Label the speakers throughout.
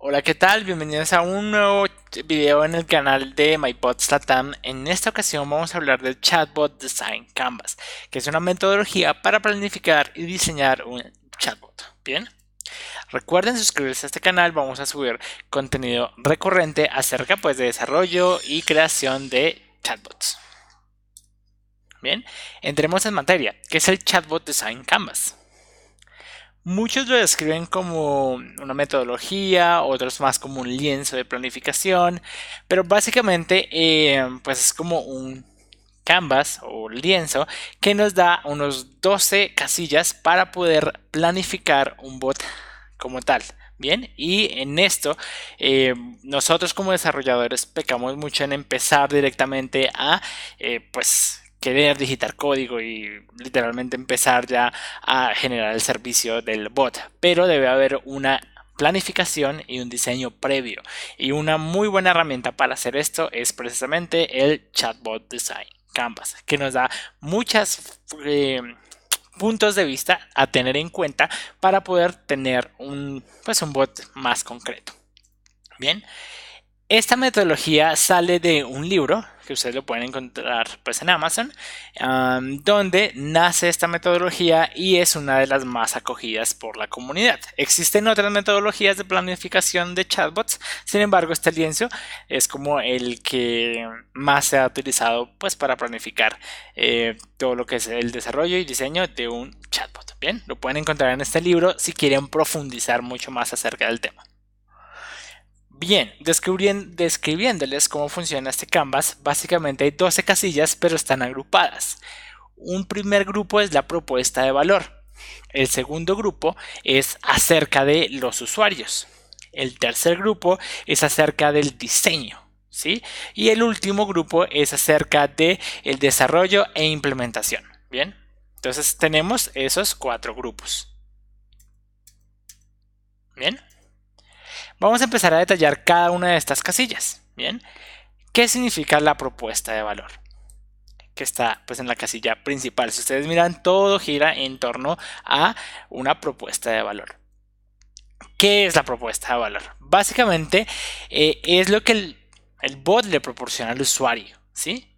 Speaker 1: Hola, ¿qué tal? Bienvenidos a un nuevo video en el canal de MyBots Latam. En esta ocasión vamos a hablar del Chatbot Design Canvas, que es una metodología para planificar y diseñar un chatbot. Bien, recuerden suscribirse a este canal, vamos a subir contenido recurrente acerca de desarrollo y creación de chatbots. Bien, entremos en materia. ¿Qué es el Chatbot Design Canvas? Muchos lo describen como una metodología, otros más como un lienzo de planificación, pero básicamente pues es como un canvas o lienzo que nos da unos 12 casillas para poder planificar un bot como tal. Bien, y en esto nosotros como desarrolladores pecamos mucho en empezar directamente a pues querer digitar código y literalmente empezar ya a generar el servicio del bot, pero debe haber una planificación y un diseño previo, y una muy buena herramienta para hacer esto es precisamente el Chatbot Design Canvas, que nos da muchas puntos de vista a tener en cuenta para poder tener un bot más concreto. Bien, esta metodología sale de un libro que ustedes lo pueden encontrar en Amazon, donde nace esta metodología y es una de las más acogidas por la comunidad. Existen otras metodologías de planificación de chatbots, sin embargo este lienzo es como el que más se ha utilizado para planificar todo lo que es el desarrollo y diseño de un chatbot. Bien, lo pueden encontrar en este libro si quieren profundizar mucho más acerca del tema. Bien, describiéndoles cómo funciona este canvas, básicamente hay 12 casillas, pero están agrupadas. Un primer grupo es la propuesta de valor. El segundo grupo es acerca de los usuarios. El tercer grupo es acerca del diseño, ¿sí? Y el último grupo es acerca de el desarrollo e implementación. Bien, entonces tenemos esos 4 grupos. Bien. Vamos a empezar a detallar cada una de estas casillas. Bien, ¿qué significa la propuesta de valor? Que está en la casilla principal. Si ustedes miran, todo gira en torno a una propuesta de valor. ¿Qué es la propuesta de valor? Básicamente es lo que el bot le proporciona al usuario, ¿sí?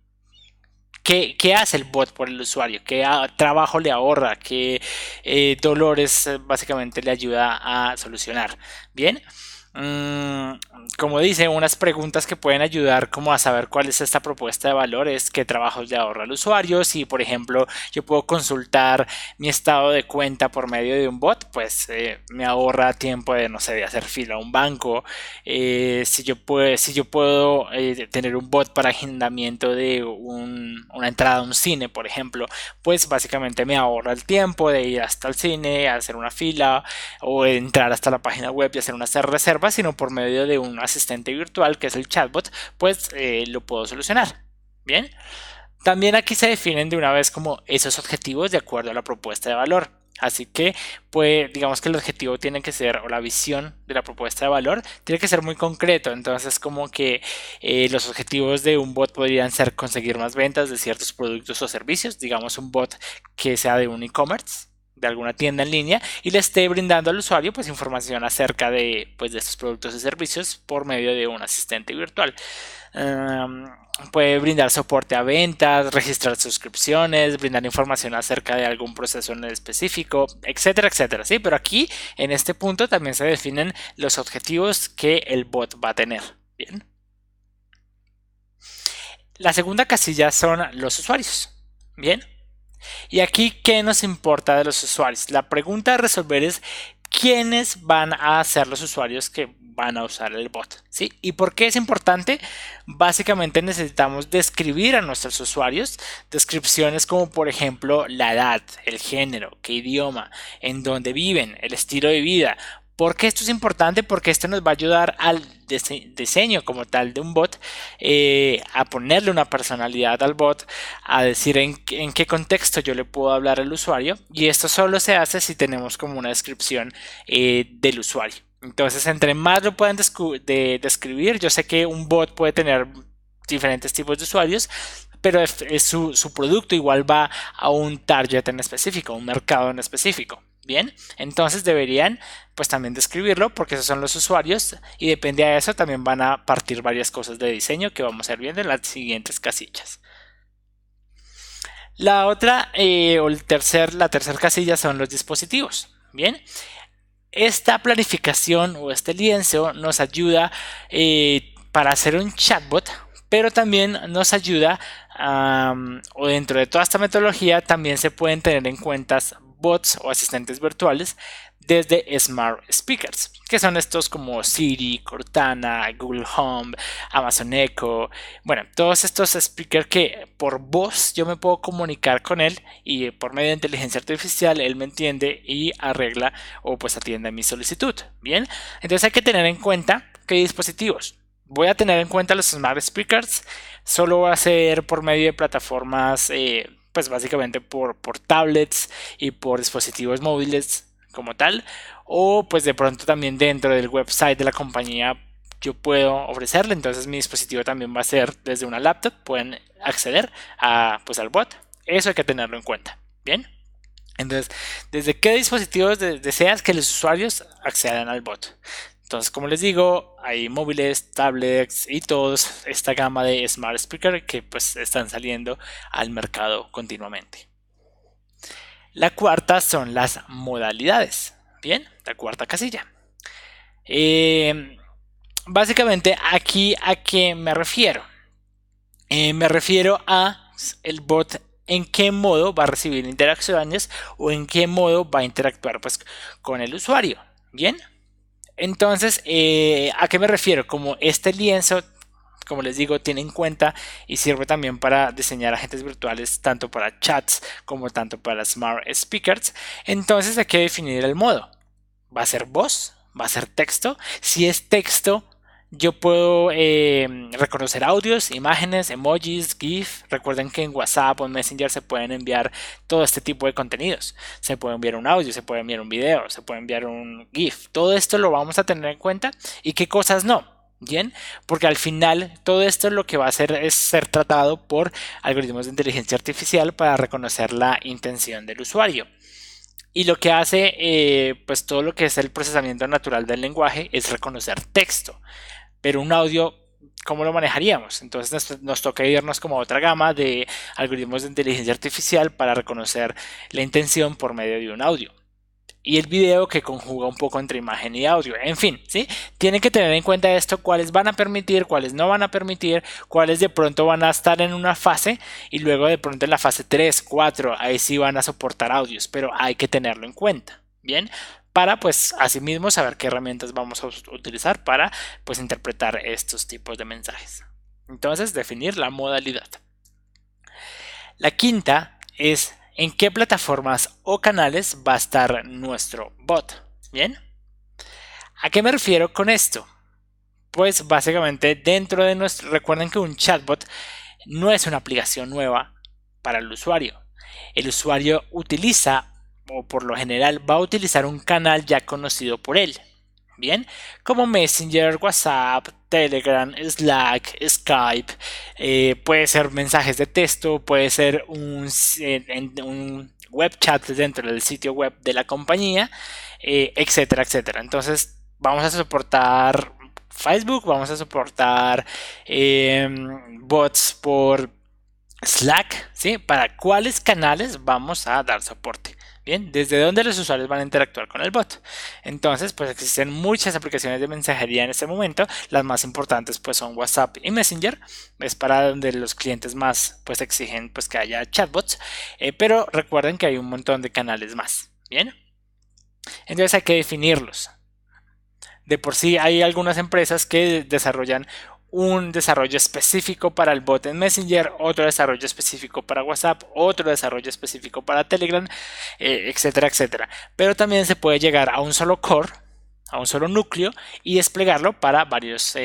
Speaker 1: ¿Qué hace el bot por el usuario? ¿Qué trabajo le ahorra? ¿Qué dolores básicamente le ayuda a solucionar? Bien, como dice, unas preguntas que pueden ayudar como a saber cuál es esta propuesta de valor es qué trabajos le ahorra al usuario. Si por ejemplo yo puedo consultar mi estado de cuenta por medio de un bot, pues me ahorra tiempo de, no sé, de hacer fila a un banco. Si yo puedo tener un bot para agendamiento de una entrada a un cine, por ejemplo, pues básicamente me ahorra el tiempo de ir hasta el cine, hacer una fila o entrar hasta la página web y hacer una reserva, sino por medio de un asistente virtual que es el chatbot, pues lo puedo solucionar. Bien, también aquí se definen de una vez como esos objetivos de acuerdo a la propuesta de valor. Así que, pues, digamos que el objetivo tiene que ser, o la visión de la propuesta de valor, tiene que ser muy concreto. Entonces, como que los objetivos de un bot podrían ser conseguir más ventas de ciertos productos o servicios. Digamos, un bot que sea de un e-commerce, de alguna tienda en línea, y le esté brindando al usuario información acerca de estos productos y servicios por medio de un asistente virtual. Puede brindar soporte a ventas, registrar suscripciones, brindar información acerca de algún proceso en específico, etcétera, etcétera. Sí, pero aquí en este punto también se definen los objetivos que el bot va a tener. Bien. La segunda casilla son los usuarios. Bien. Y aquí, ¿qué nos importa de los usuarios? La pregunta a resolver es quiénes van a ser los usuarios que van a usar el bot, ¿sí? ¿Y por qué es importante? Básicamente necesitamos describir a nuestros usuarios, descripciones como por ejemplo la edad, el género, qué idioma, en dónde viven, el estilo de vida. ¿Por qué esto es importante? Porque esto nos va a ayudar al diseño como tal de un bot, a ponerle una personalidad al bot, a decir en qué contexto yo le puedo hablar al usuario, y esto solo se hace si tenemos como una descripción del usuario. Entonces, entre más lo puedan describir, yo sé que un bot puede tener diferentes tipos de usuarios, pero su producto igual va a un target en específico, a un mercado en específico. Bien, entonces deberían pues también describirlo porque esos son los usuarios y depende de eso también van a partir varias cosas de diseño que vamos a ir viendo en las siguientes casillas. La otra la tercera casilla son los dispositivos. Bien, esta planificación o este lienzo nos ayuda para hacer un chatbot, pero también nos ayuda o dentro de toda esta metodología también se pueden tener en cuenta bots o asistentes virtuales desde Smart Speakers, que son estos como Siri, Cortana, Google Home, Amazon Echo, bueno, todos estos speakers que por voz yo me puedo comunicar con él y por medio de inteligencia artificial él me entiende y arregla o pues atiende mi solicitud. Bien, entonces hay que tener en cuenta qué dispositivos. Voy a tener en cuenta los Smart Speakers, solo va a ser por medio de plataformas, pues básicamente por tablets y por dispositivos móviles como tal, o pues de pronto también dentro del website de la compañía yo puedo ofrecerle, entonces mi dispositivo también va a ser desde una laptop, pueden acceder a, pues, al bot, eso hay que tenerlo en cuenta. Bien, entonces, ¿desde qué dispositivos deseas que los usuarios accedan al bot? Entonces, como les digo, hay móviles, tablets y toda esta gama de Smart Speaker que pues están saliendo al mercado continuamente. La cuarta son las modalidades. Bien, la cuarta casilla. Básicamente, aquí a qué me refiero. Me refiero a el bot en qué modo va a recibir interacciones o en qué modo va a interactuar pues, con el usuario. Bien. Entonces, ¿a qué me refiero? Como este lienzo, como les digo, tiene en cuenta y sirve también para diseñar agentes virtuales tanto para chats como tanto para smart speakers. Entonces hay que definir el modo. ¿Va a ser voz? ¿Va a ser texto? Si es texto, yo puedo reconocer audios, imágenes, emojis, GIF. Recuerden que en WhatsApp o en Messenger se pueden enviar todo este tipo de contenidos. Se puede enviar un audio, se puede enviar un video, se puede enviar un GIF. Todo esto lo vamos a tener en cuenta y qué cosas no. Bien, porque al final todo esto lo que va a hacer es ser tratado por algoritmos de inteligencia artificial para reconocer la intención del usuario. Y lo que hace, pues todo lo que es el procesamiento natural del lenguaje es reconocer texto. Pero un audio, ¿cómo lo manejaríamos? Entonces nos toca irnos como a otra gama de algoritmos de inteligencia artificial para reconocer la intención por medio de un audio. Y el video que conjuga un poco entre imagen y audio. En fin, ¿sí? Tienen que tener en cuenta esto, cuáles van a permitir, cuáles no van a permitir, cuáles de pronto van a estar en una fase y luego de pronto en la fase 3, 4, ahí sí van a soportar audios, pero hay que tenerlo en cuenta. Bien, para pues asimismo saber qué herramientas vamos a utilizar para pues interpretar estos tipos de mensajes. Entonces, definir la modalidad. La quinta es en qué plataformas o canales va a estar nuestro bot. Bien, ¿a qué me refiero con esto? Pues básicamente dentro de nuestro, recuerden que un chatbot no es una aplicación nueva para el usuario. El usuario utiliza o por lo general va a utilizar un canal ya conocido por él. Bien, como Messenger, WhatsApp, Telegram, Slack, Skype, puede ser mensajes de texto, puede ser un web chat dentro del sitio web de la compañía, etcétera, etcétera. Entonces, vamos a soportar Facebook, vamos a soportar bots por Slack, ¿sí? ¿Para cuáles canales vamos a dar soporte? Bien, ¿desde dónde los usuarios van a interactuar con el bot? Entonces, pues existen muchas aplicaciones de mensajería en este momento. Las más importantes pues son WhatsApp y Messenger. Es para donde los clientes más pues exigen pues que haya chatbots. Pero recuerden que hay un montón de canales más. Bien, entonces hay que definirlos. De por sí hay algunas empresas que desarrollan un desarrollo específico para el bot en Messenger, otro desarrollo específico para WhatsApp, otro desarrollo específico para Telegram, etcétera, etcétera. Pero también se puede llegar a un solo core, a un solo núcleo y desplegarlo para varias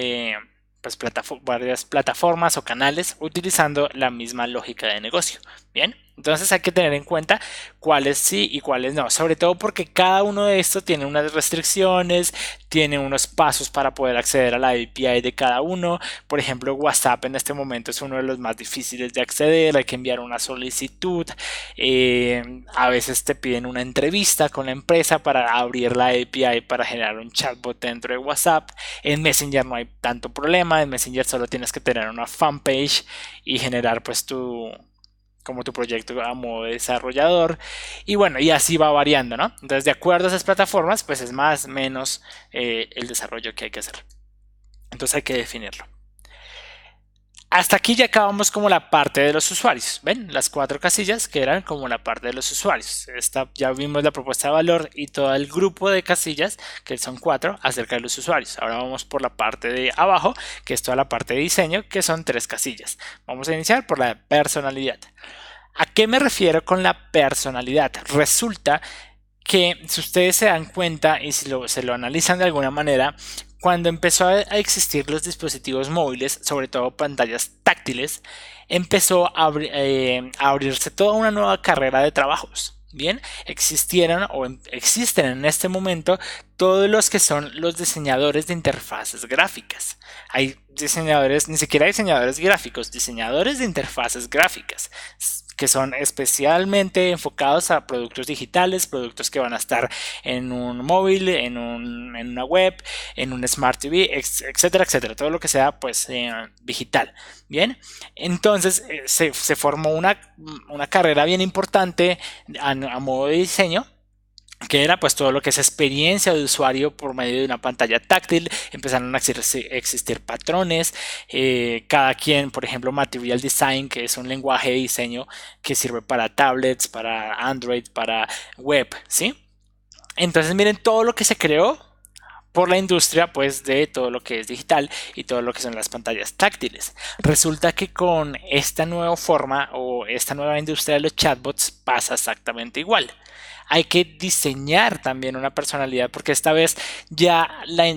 Speaker 1: plataformas o canales utilizando la misma lógica de negocio. Bien, Entonces hay que tener en cuenta cuáles sí y cuáles no, sobre todo porque cada uno de estos tiene unas restricciones, tiene unos pasos para poder acceder a la API de cada uno. Por ejemplo, WhatsApp en este momento es uno de los más difíciles de acceder, hay que enviar una solicitud, a veces te piden una entrevista con la empresa para abrir la API para generar un chatbot dentro de WhatsApp. En Messenger no hay tanto problema, en Messenger solo tienes que tener una fanpage y generar pues como tu proyecto a modo de desarrollador, y bueno, y así va variando, ¿no? Entonces, de acuerdo a esas plataformas, pues es más o menos el desarrollo que hay que hacer. Entonces hay que definirlo. Hasta aquí ya acabamos como la parte de los usuarios. ¿Ven? Las 4 casillas que eran como la parte de los usuarios. Ya vimos la propuesta de valor y todo el grupo de casillas, que son 4, acerca de los usuarios. Ahora vamos por la parte de abajo, que es toda la parte de diseño, que son 3 casillas. Vamos a iniciar por la personalidad. ¿A qué me refiero con la personalidad? Resulta que si ustedes se dan cuenta y si se lo analizan de alguna manera, cuando empezó a existir los dispositivos móviles, sobre todo pantallas táctiles, empezó a abrirse toda una nueva carrera de trabajos. Bien, existieron o existen en este momento todos los que son los diseñadores de interfaces gráficas. Hay diseñadores, ni siquiera diseñadores gráficos, diseñadores de interfaces gráficas, que son especialmente enfocados a productos digitales, productos que van a estar en un móvil, en una web, en un Smart TV, etcétera, etcétera, todo lo que sea pues digital. Bien, entonces se formó una carrera bien importante a modo de diseño, que era pues todo lo que es experiencia de usuario por medio de una pantalla táctil. Empezaron a existir patrones, cada quien, por ejemplo, Material Design, que es un lenguaje de diseño que sirve para tablets, para Android, para web, ¿sí? Entonces miren todo lo que se creó por la industria pues de todo lo que es digital y todo lo que son las pantallas táctiles. Resulta que con esta nueva forma o esta nueva industria de los chatbots pasa exactamente igual. Hay que diseñar también una personalidad, porque esta vez ya la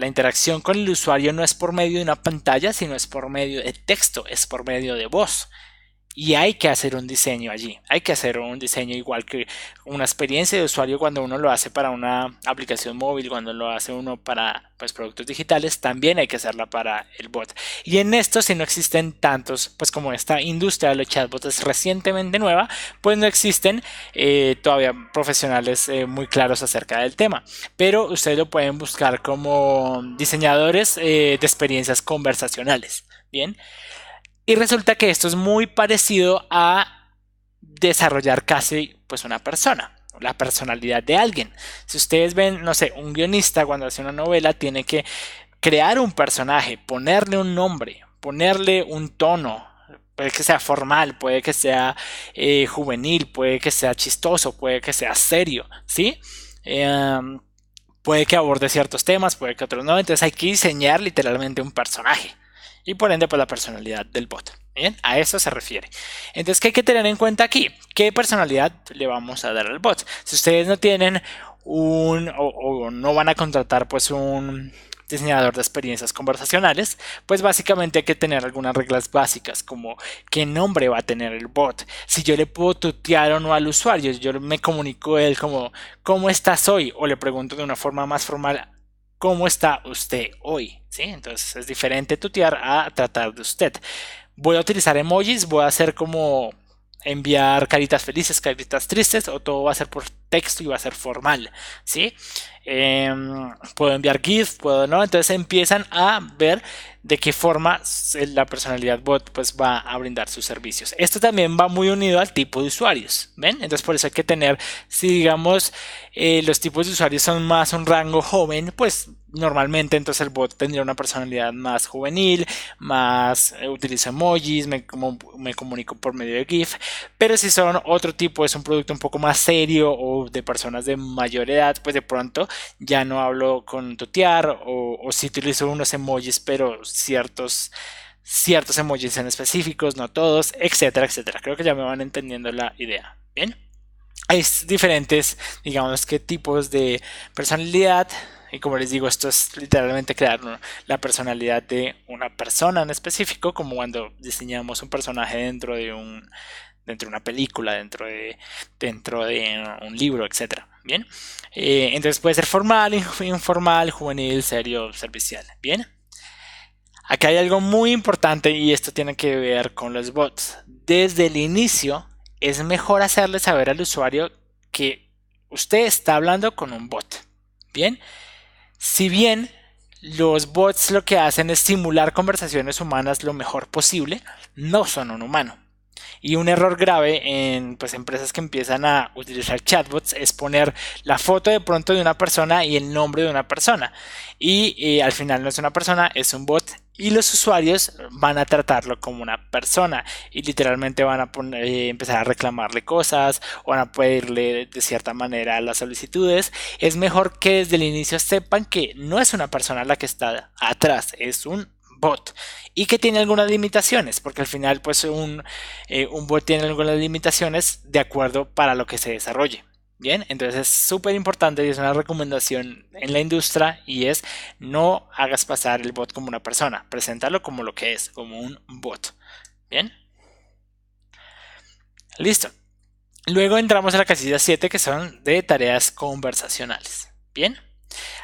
Speaker 1: interacción con el usuario no es por medio de una pantalla, sino es por medio de texto, es por medio de voz. Y hay que hacer un diseño allí, hay que hacer un diseño igual que una experiencia de usuario cuando uno lo hace para una aplicación móvil, cuando lo hace uno para pues, productos digitales, también hay que hacerla para el bot. Y en esto, si no existen tantos, pues como esta industria de los chatbots es recientemente nueva, pues no existen todavía profesionales muy claros acerca del tema. Pero ustedes lo pueden buscar como diseñadores de experiencias conversacionales. Bien. Y resulta que esto es muy parecido a desarrollar casi pues una persona, la personalidad de alguien. Si ustedes ven, no sé, un guionista cuando hace una novela tiene que crear un personaje, ponerle un nombre, ponerle un tono. Puede que sea formal, puede que sea juvenil, puede que sea chistoso, puede que sea serio, ¿sí? Puede que aborde ciertos temas, puede que otros no. Entonces hay que diseñar literalmente un personaje y por ende pues la personalidad del bot. Bien, a eso se refiere. Entonces, ¿qué hay que tener en cuenta aquí? ¿Qué personalidad le vamos a dar al bot? Si ustedes no tienen o no van a contratar pues un diseñador de experiencias conversacionales, pues básicamente hay que tener algunas reglas básicas como qué nombre va a tener el bot, si yo le puedo tutear o no al usuario, yo me comunico a él como ¿cómo estás hoy? O le pregunto de una forma más formal ¿cómo está usted hoy? ¿Sí? Entonces es diferente tutear a tratar de usted. Voy a utilizar emojis, voy a hacer como enviar caritas felices, caritas tristes, o todo va a ser por texto y va a ser formal, ¿sí? Puedo enviar GIF, puedo no, entonces empiezan a ver de qué forma la personalidad bot pues va a brindar sus servicios. Esto también va muy unido al tipo de usuarios, ¿ven? Entonces por eso hay que tener, si digamos los tipos de usuarios son más un rango joven, pues normalmente entonces el bot tendría una personalidad más juvenil, más utilizo emojis, me comunico por medio de GIF, pero si son otro tipo, es un producto un poco más serio o de personas de mayor edad, pues de pronto ya no hablo con tutear o si utilizo unos emojis, pero ciertos emojis en específicos, no todos, etcétera, etcétera. Creo que ya me van entendiendo la idea. Bien. Hay diferentes, digamos que tipos de personalidad. Y como les digo, esto es literalmente crear la personalidad de una persona en específico, como cuando diseñamos un personaje dentro dentro de una película, dentro de un libro, etcétera. Bien, entonces puede ser formal, informal, juvenil, serio, servicial. Bien, acá hay algo muy importante y esto tiene que ver con los bots. Desde el inicio es mejor hacerle saber al usuario que usted está hablando con un bot. Bien, si bien los bots lo que hacen es simular conversaciones humanas lo mejor posible, no son un humano. Y un error grave en pues, empresas que empiezan a utilizar chatbots es poner la foto de pronto de una persona y el nombre de una persona. Y al final no es una persona, es un bot. Y los usuarios van a tratarlo como una persona y literalmente van a empezar a reclamarle cosas o van a pedirle de cierta manera las solicitudes. Es mejor que desde el inicio sepan que no es una persona la que está atrás, es un bot y que tiene algunas limitaciones, porque al final pues un bot tiene algunas limitaciones de acuerdo para lo que se desarrolle. Bien, entonces es súper importante y es una recomendación en la industria y es no hagas pasar el bot como una persona, preséntalo como lo que es, como un bot. Bien, listo. Luego entramos a la casilla 7 que son de tareas conversacionales. Bien.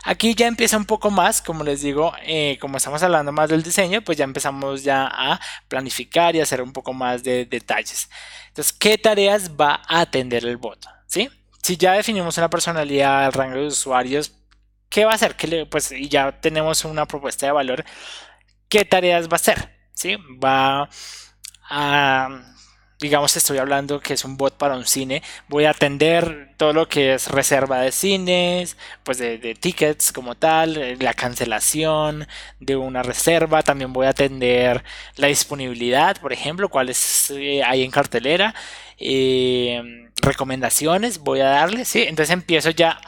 Speaker 1: Aquí ya empieza un poco más, como les digo, como estamos hablando más del diseño, pues ya empezamos ya a planificar y hacer un poco más de detalles. Entonces, ¿qué tareas va a atender el bot? ¿Sí? Si ya definimos una personalidad, el rango de usuarios, ¿qué va a hacer? Pues y ya tenemos una propuesta de valor. ¿Qué tareas va a hacer? ¿Sí? Va a digamos estoy hablando que es un bot para un cine, voy a atender todo lo que es reserva de cines, pues de tickets como tal, la cancelación de una reserva, también voy a atender la disponibilidad, por ejemplo, cuáles hay en cartelera, recomendaciones voy a darle, ¿sí? Entonces empiezo ya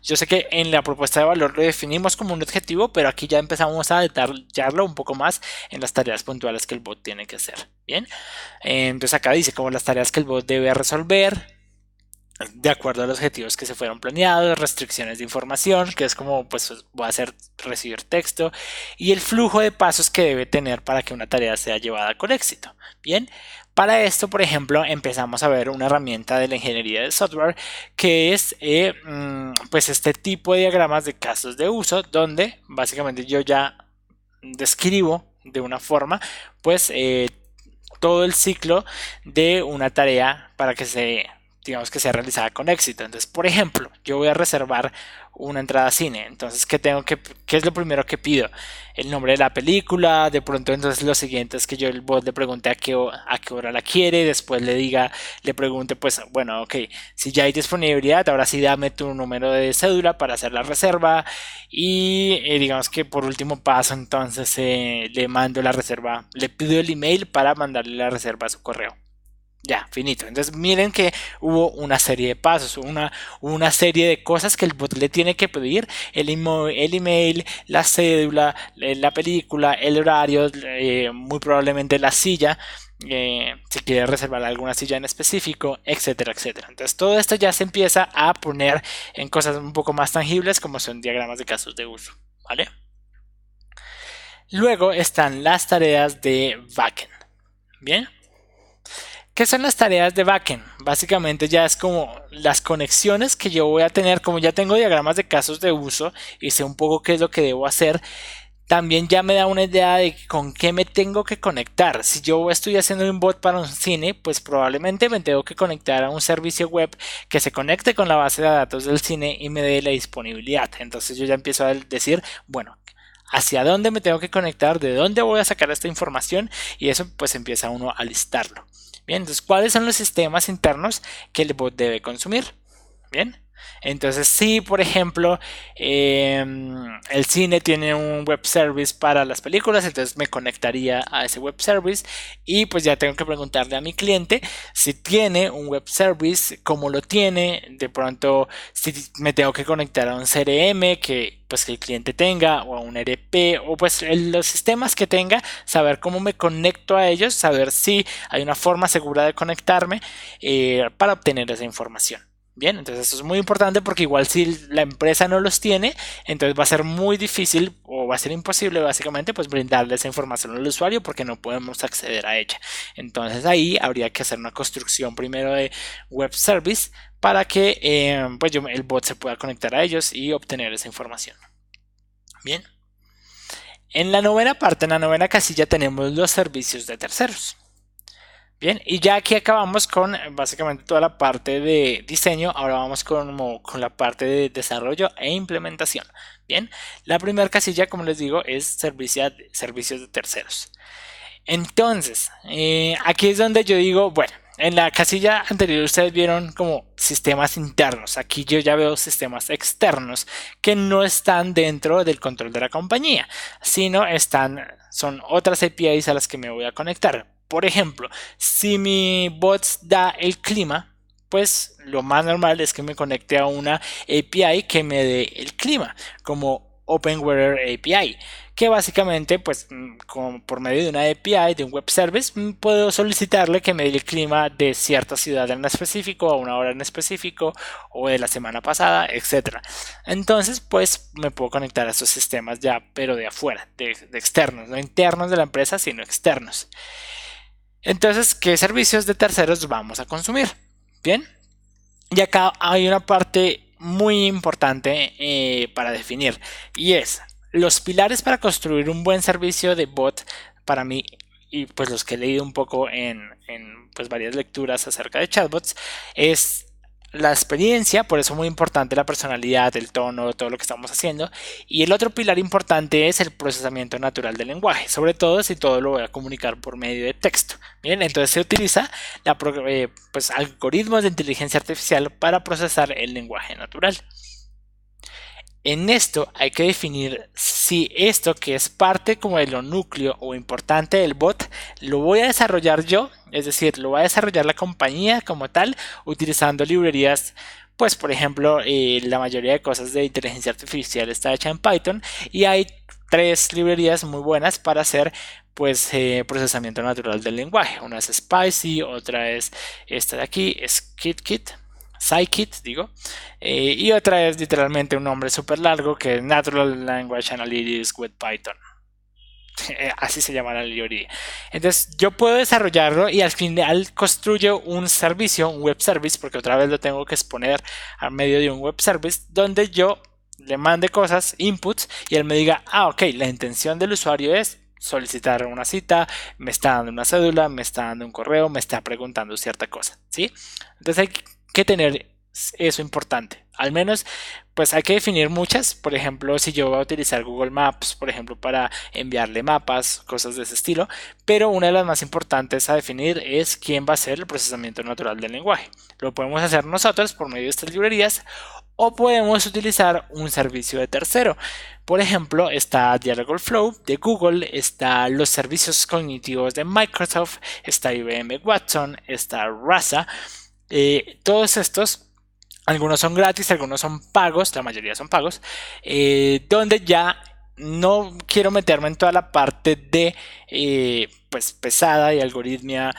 Speaker 1: yo sé que en la propuesta de valor lo definimos como un objetivo, pero aquí ya empezamos a detallarlo un poco más en las tareas puntuales que el bot tiene que hacer, ¿bien? Entonces acá dice como las tareas que el bot debe resolver de acuerdo a los objetivos que se fueron planeados, restricciones de información, que es como pues voy a hacer recibir texto, y el flujo de pasos que debe tener para que una tarea sea llevada con éxito. Bien, para esto, por ejemplo, empezamos a ver una herramienta de la ingeniería de software que es pues este tipo de diagramas de casos de uso, donde básicamente yo ya describo de una forma pues todo el ciclo de una tarea para que digamos que sea realizada con éxito. Entonces, por ejemplo, yo voy a reservar una entrada a cine. Entonces, ¿qué es lo primero que pido? El nombre de la película. De pronto, entonces, lo siguiente es que yo el bot le pregunte a qué hora la quiere. Después le pregunte, pues, bueno, ok, si ya hay disponibilidad, ahora sí dame tu número de cédula para hacer la reserva. Y digamos que por último paso, entonces, le mando la reserva, le pido el email para mandarle la reserva a su correo. Ya, finito. Entonces miren que hubo una serie de pasos, una serie de cosas que el bot le tiene que pedir, el email, la cédula, la película, el horario, muy probablemente la silla, si quiere reservar alguna silla en específico, etcétera, etcétera. Entonces todo esto ya se empieza a poner en cosas un poco más tangibles como son diagramas de casos de uso, ¿vale? Luego están las tareas de backend, ¿bien? ¿Qué son las tareas de backend? Básicamente ya es como las conexiones que yo voy a tener, como ya tengo diagramas de casos de uso y sé un poco qué es lo que debo hacer, también ya me da una idea de con qué me tengo que conectar. Si yo estoy haciendo un bot para un cine, pues probablemente me tengo que conectar a un servicio web que se conecte con la base de datos del cine y me dé la disponibilidad. Entonces yo ya empiezo a decir, bueno, hacia dónde me tengo que conectar, de dónde voy a sacar esta información y eso pues empieza uno a listarlo. Bien, entonces, ¿cuáles son los sistemas internos que el bot debe consumir? Bien, entonces si por ejemplo el cine tiene un web service para las películas, entonces me conectaría a ese web service y pues ya tengo que preguntarle a mi cliente si tiene un web service, cómo lo tiene, de pronto si me tengo que conectar a un CRM que pues que el cliente tenga o a un ERP o pues los sistemas que tenga, saber cómo me conecto a ellos, saber si hay una forma segura de conectarme para obtener esa información. Bien, entonces eso es muy importante porque igual si la empresa no los tiene, entonces va a ser muy difícil o va a ser imposible básicamente pues brindarle esa información al usuario porque no podemos acceder a ella. Entonces ahí habría que hacer una construcción primero de web service para que pues el bot se pueda conectar a ellos y obtener esa información. Bien. En la novena parte, en la novena casilla, tenemos los servicios de terceros. Bien, y ya aquí acabamos con básicamente toda la parte de diseño. Ahora vamos con la parte de desarrollo e implementación. Bien, la primera casilla, como les digo, es servicios de terceros. Entonces, aquí es donde yo digo, bueno, en la casilla anterior ustedes vieron como sistemas internos. Aquí yo ya veo sistemas externos que no están dentro del control de la compañía, sino son otras APIs a las que me voy a conectar. Por ejemplo, si mi bot da el clima, pues lo más normal es que me conecte a una API que me dé el clima, como OpenWeather API, que básicamente pues por medio de una API, de un web service, puedo solicitarle que me dé el clima de cierta ciudad en específico, a una hora en específico, o de la semana pasada, etcétera. Entonces pues me puedo conectar a esos sistemas ya, pero de afuera, de externos, no internos de la empresa, sino externos. Entonces, ¿qué servicios de terceros vamos a consumir? Bien, y acá hay una parte muy importante para definir, y es los pilares para construir un buen servicio de bot para mí, y pues los que he leído un poco en pues varias lecturas acerca de chatbots, es la experiencia, por eso muy importante la personalidad, el tono, todo lo que estamos haciendo. Y el otro pilar importante es el procesamiento natural del lenguaje, sobre todo si todo lo voy a comunicar por medio de texto. Bien, entonces se utiliza pues, algoritmos de inteligencia artificial para procesar el lenguaje natural. En esto hay que definir si esto, que es parte como de lo núcleo o importante del bot, lo voy a desarrollar yo, es decir, lo va a desarrollar la compañía como tal, utilizando librerías. Pues por ejemplo, la mayoría de cosas de inteligencia artificial está hecha en Python, y hay tres librerías muy buenas para hacer pues procesamiento natural del lenguaje. Una es Spicy, otra es esta de aquí, es KitKit, Scikit, digo, y otra es literalmente un nombre súper largo que es Natural Language Analytics with Python. Así se llama la librería. Entonces yo puedo desarrollarlo y al final construyo un servicio, un web service, porque otra vez lo tengo que exponer a medio de un web service donde yo le mande cosas, inputs, y él me diga, ok, la intención del usuario es solicitar una cita, me está dando una cédula, me está dando un correo, me está preguntando cierta cosa, ¿sí? Entonces hay que tener eso importante. Al menos pues hay que definir muchas. Por ejemplo, si yo voy a utilizar Google Maps, por ejemplo, para enviarle mapas, cosas de ese estilo. Pero una de las más importantes a definir es quién va a hacer el procesamiento natural del lenguaje. Lo podemos hacer nosotros por medio de estas librerías, o podemos utilizar un servicio de tercero. Por ejemplo, está Dialogflow de Google, está los servicios cognitivos de Microsoft, está IBM Watson, está Rasa. Todos estos, algunos son gratis, algunos son pagos, la mayoría son pagos, donde ya no quiero meterme en toda la parte de pues pesada y algoritmia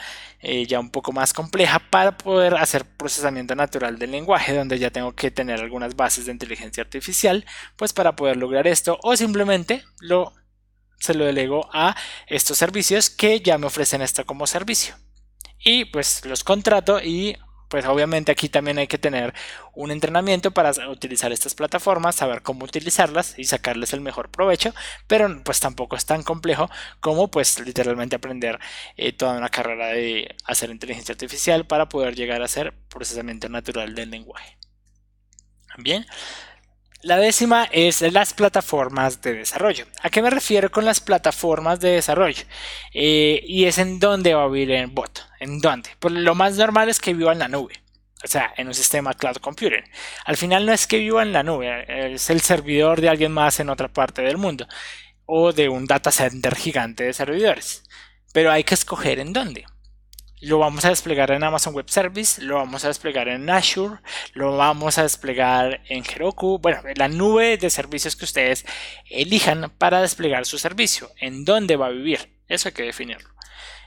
Speaker 1: ya un poco más compleja para poder hacer procesamiento natural del lenguaje, donde ya tengo que tener algunas bases de inteligencia artificial pues para poder lograr esto, o simplemente se lo delego a estos servicios que ya me ofrecen esto como servicio, y pues los contrato. Y pues obviamente aquí también hay que tener un entrenamiento para utilizar estas plataformas, saber cómo utilizarlas y sacarles el mejor provecho, pero pues tampoco es tan complejo como pues literalmente aprender toda una carrera de hacer inteligencia artificial para poder llegar a hacer procesamiento natural del lenguaje. Bien. La décima es las plataformas de desarrollo. ¿A qué me refiero con las plataformas de desarrollo? Y es en dónde va a vivir el bot. ¿En dónde? Pues lo más normal es que viva en la nube. O sea, en un sistema cloud computing. Al final no es que viva en la nube, es el servidor de alguien más en otra parte del mundo, o de un data center gigante de servidores. Pero hay que escoger en dónde. Lo vamos a desplegar en Amazon Web Service, lo vamos a desplegar en Azure, lo vamos a desplegar en Heroku. Bueno, la nube de servicios que ustedes elijan para desplegar su servicio. ¿En dónde va a vivir? Eso hay que definirlo.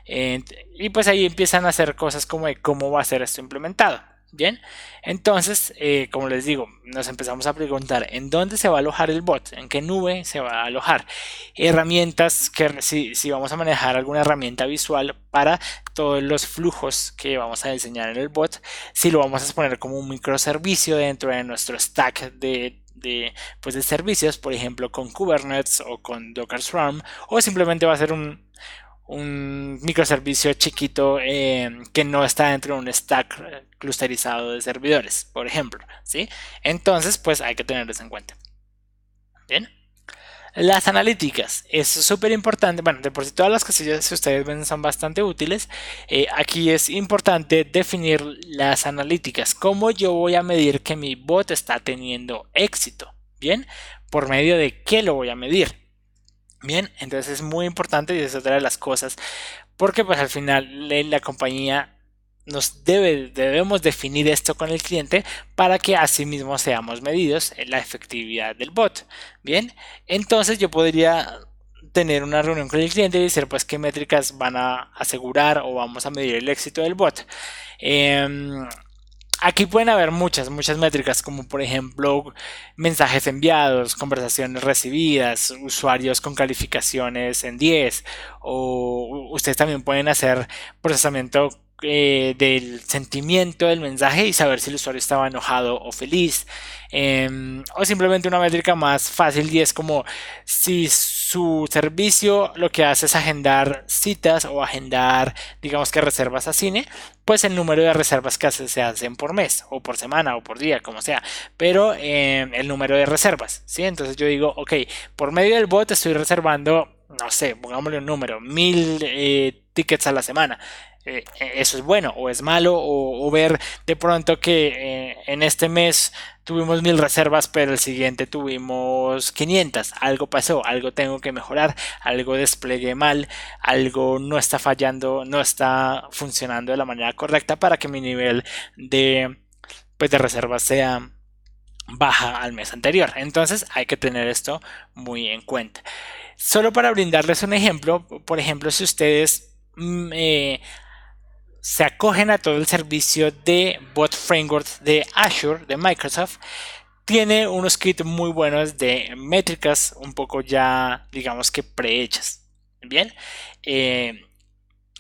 Speaker 1: Y pues ahí empiezan a hacer cosas como de cómo va a ser esto implementado. Bien, entonces, como les digo, nos empezamos a preguntar en dónde se va a alojar el bot, en qué nube se va a alojar. Herramientas que si vamos a manejar alguna herramienta visual para todos los flujos que vamos a diseñar en el bot, si lo vamos a exponer como un microservicio dentro de nuestro stack pues de servicios, por ejemplo con Kubernetes o con Docker Swarm, o simplemente va a ser un microservicio chiquito que no está dentro de un stack clusterizado de servidores, por ejemplo, ¿sí? Entonces, pues hay que tener eso en cuenta. Bien. Las analíticas, es súper importante, bueno, de por sí todas las casillas que ustedes ven son bastante útiles. Aquí es importante definir las analíticas, cómo yo voy a medir que mi bot está teniendo éxito, ¿bien? ¿Por medio de qué lo voy a medir? Bien, entonces es muy importante y es otra de las cosas porque pues al final la compañía debemos definir esto con el cliente para que asimismo seamos medidos en la efectividad del bot. Bien, entonces yo podría tener una reunión con el cliente y decir pues qué métricas van a asegurar o vamos a medir el éxito del bot. Aquí pueden haber muchas métricas, como por ejemplo mensajes enviados, conversaciones recibidas, usuarios con calificaciones en 10, o ustedes también pueden hacer procesamiento del sentimiento del mensaje y saber si el usuario estaba enojado o feliz. O simplemente una métrica más fácil y es como si su servicio lo que hace es agendar citas o agendar, digamos que reservas a cine, pues el número de reservas que se hacen por mes o por semana o por día, como sea, pero el número de reservas, ¿sí? Entonces yo digo, ok, por medio del bot estoy reservando, no sé, pongámosle un número, 1000 tickets a la semana. Eso es bueno o es malo, o ver de pronto que en este mes tuvimos 1000 reservas, pero el siguiente tuvimos 500. Algo pasó, algo tengo que mejorar, algo desplegué mal, algo no está fallando, no está funcionando de la manera correcta para que mi nivel de reservas sea baja al mes anterior. Entonces hay que tener esto muy en cuenta. Solo para brindarles un ejemplo, por ejemplo, si ustedes se acogen a todo el servicio de bot framework de Azure, de Microsoft, tiene unos kits muy buenos de métricas un poco ya, digamos que prehechas. Bien, eh,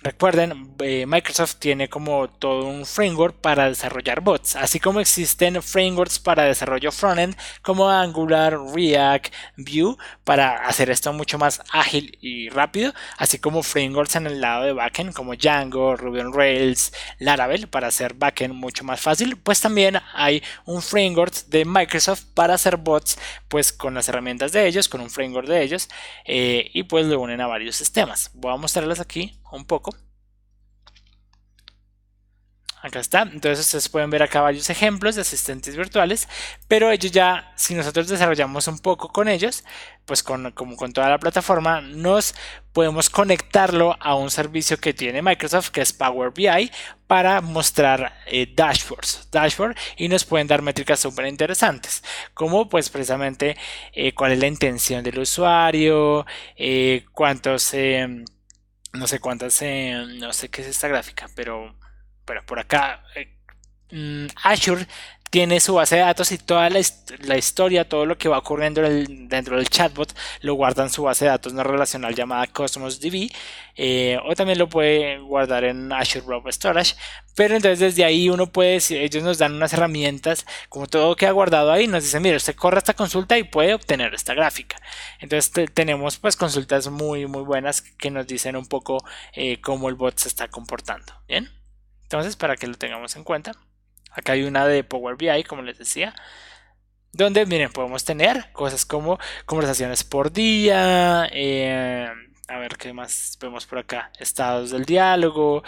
Speaker 1: recuerden, Microsoft tiene como todo un framework para desarrollar bots, así como existen frameworks para desarrollo frontend como Angular, React, Vue, para hacer esto mucho más ágil y rápido, así como frameworks en el lado de backend como Django, Ruby on Rails, Laravel para hacer backend mucho más fácil. Pues también hay un framework de Microsoft para hacer bots, pues con las herramientas de ellos, con un framework de ellos, y pues lo unen a varios sistemas. Voy a mostrarles aquí un poco. Acá está, entonces ustedes pueden ver acá varios ejemplos de asistentes virtuales, pero ellos ya, si nosotros desarrollamos un poco con ellos, pues como con toda la plataforma, nos podemos conectarlo a un servicio que tiene Microsoft, que es Power BI, para mostrar dashboard, y nos pueden dar métricas súper interesantes, como pues precisamente cuál es la intención del usuario, cuántos no sé cuántas, no sé qué es esta gráfica, pero por acá Azure tiene su base de datos y toda la historia, todo lo que va ocurriendo dentro del chatbot, lo guarda en su base de datos no relacional llamada Cosmos DB, o también lo puede guardar en Azure Blob Storage. Pero entonces desde ahí uno puede, si ellos nos dan unas herramientas, como todo queda guardado ahí, nos dicen, mire, usted corre esta consulta y puede obtener esta gráfica. Entonces tenemos pues consultas muy buenas que nos dicen un poco cómo el bot se está comportando. Bien, entonces para que lo tengamos en cuenta. Acá hay una de Power BI, como les decía, donde, miren, podemos tener cosas como conversaciones por día, a ver qué más vemos por acá, estados del diálogo,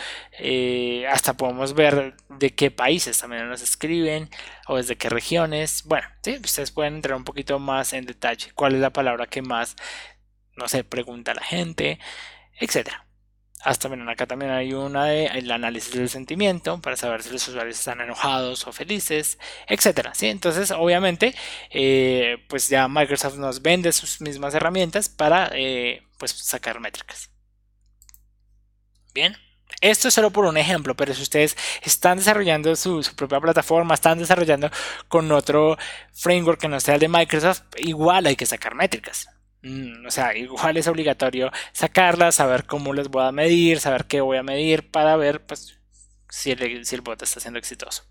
Speaker 1: hasta podemos ver de qué países también nos escriben o desde qué regiones. Bueno, sí, ustedes pueden entrar un poquito más en detalle, cuál es la palabra que más, no sé, pregunta la gente, etcétera. Hasta bueno, acá también hay una de el análisis del sentimiento para saber si los usuarios están enojados o felices, etcétera. ¿Sí? Entonces, obviamente, pues ya Microsoft nos vende sus mismas herramientas para pues sacar métricas. Bien. Esto es solo por un ejemplo, pero si ustedes están desarrollando su propia plataforma, están desarrollando con otro framework que no sea el de Microsoft, igual hay que sacar métricas. O sea, igual es obligatorio sacarlas, saber cómo les voy a medir, saber qué voy a medir para ver pues, si el bot está siendo exitoso.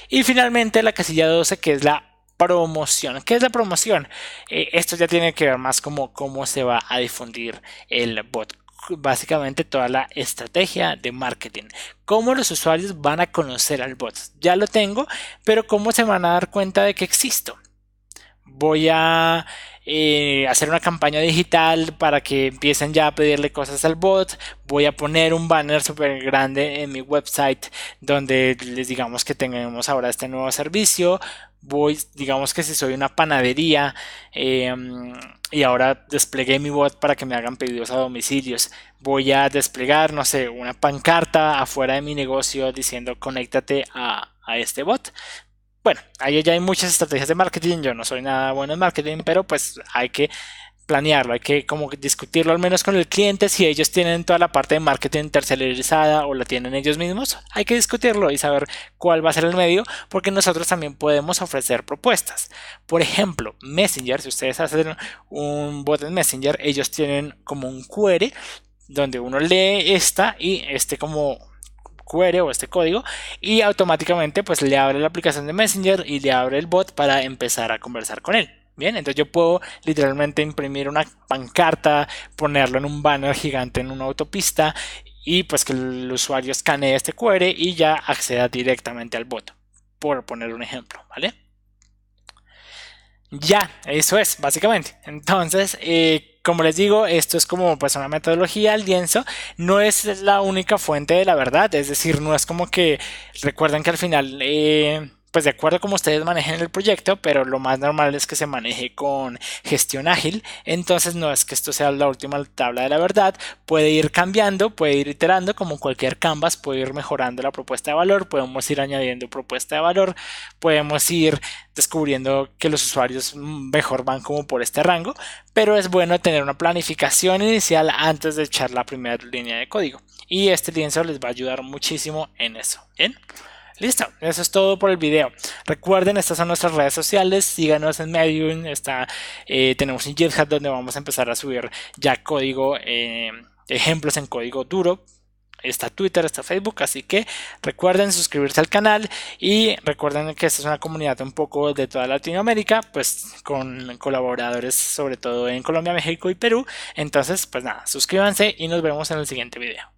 Speaker 1: Y finalmente la casilla 12, que es la promoción. ¿Qué es la promoción? Esto ya tiene que ver más como cómo se va a difundir el bot. Básicamente toda la estrategia de marketing. Cómo los usuarios van a conocer al bot. Ya lo tengo, pero cómo se van a dar cuenta de que existo. Voy a hacer una campaña digital para que empiecen ya a pedirle cosas al bot. Voy a poner un banner súper grande en mi website donde les digamos que tenemos ahora este nuevo servicio. Digamos que si soy una panadería y ahora desplegué mi bot para que me hagan pedidos a domicilios, voy a desplegar, no sé, una pancarta afuera de mi negocio diciendo conéctate a este bot. Bueno, ahí ya hay muchas estrategias de marketing. Yo no soy nada bueno en marketing, pero pues hay que planearlo, hay que como discutirlo al menos con el cliente. Si ellos tienen toda la parte de marketing tercerizada o la tienen ellos mismos, hay que discutirlo y saber cuál va a ser el medio, porque nosotros también podemos ofrecer propuestas. Por ejemplo, Messenger, si ustedes hacen un bot en Messenger, ellos tienen como un QR donde uno lee esta y este como QR o este código y automáticamente pues le abre la aplicación de Messenger y le abre el bot para empezar a conversar con él. Bien, entonces yo puedo literalmente imprimir una pancarta, ponerlo en un banner gigante en una autopista y pues que el usuario escanee este QR y ya acceda directamente al bot, por poner un ejemplo, ¿vale? Ya, eso es, básicamente. Entonces, como les digo, esto es como pues una metodología al lienzo, no es la única fuente de la verdad, es decir, no es como que recuerden que al final pues de acuerdo a cómo ustedes manejen el proyecto, pero lo más normal es que se maneje con gestión ágil. Entonces no es que esto sea la última tabla de la verdad, puede ir cambiando, puede ir iterando como cualquier Canvas, puede ir mejorando la propuesta de valor, podemos ir añadiendo propuesta de valor, podemos ir descubriendo que los usuarios mejor van como por este rango, pero es bueno tener una planificación inicial antes de echar la primera línea de código. Y este lienzo les va a ayudar muchísimo en eso. ¿Bien? Listo, eso es todo por el video. Recuerden, estas son nuestras redes sociales, síganos en Medium, tenemos un GitHub donde vamos a empezar a subir ya código, ejemplos en código duro. Está Twitter, está Facebook, así que recuerden suscribirse al canal y recuerden que esta es una comunidad un poco de toda Latinoamérica, pues con colaboradores sobre todo en Colombia, México y Perú. Entonces, pues nada, suscríbanse y nos vemos en el siguiente video.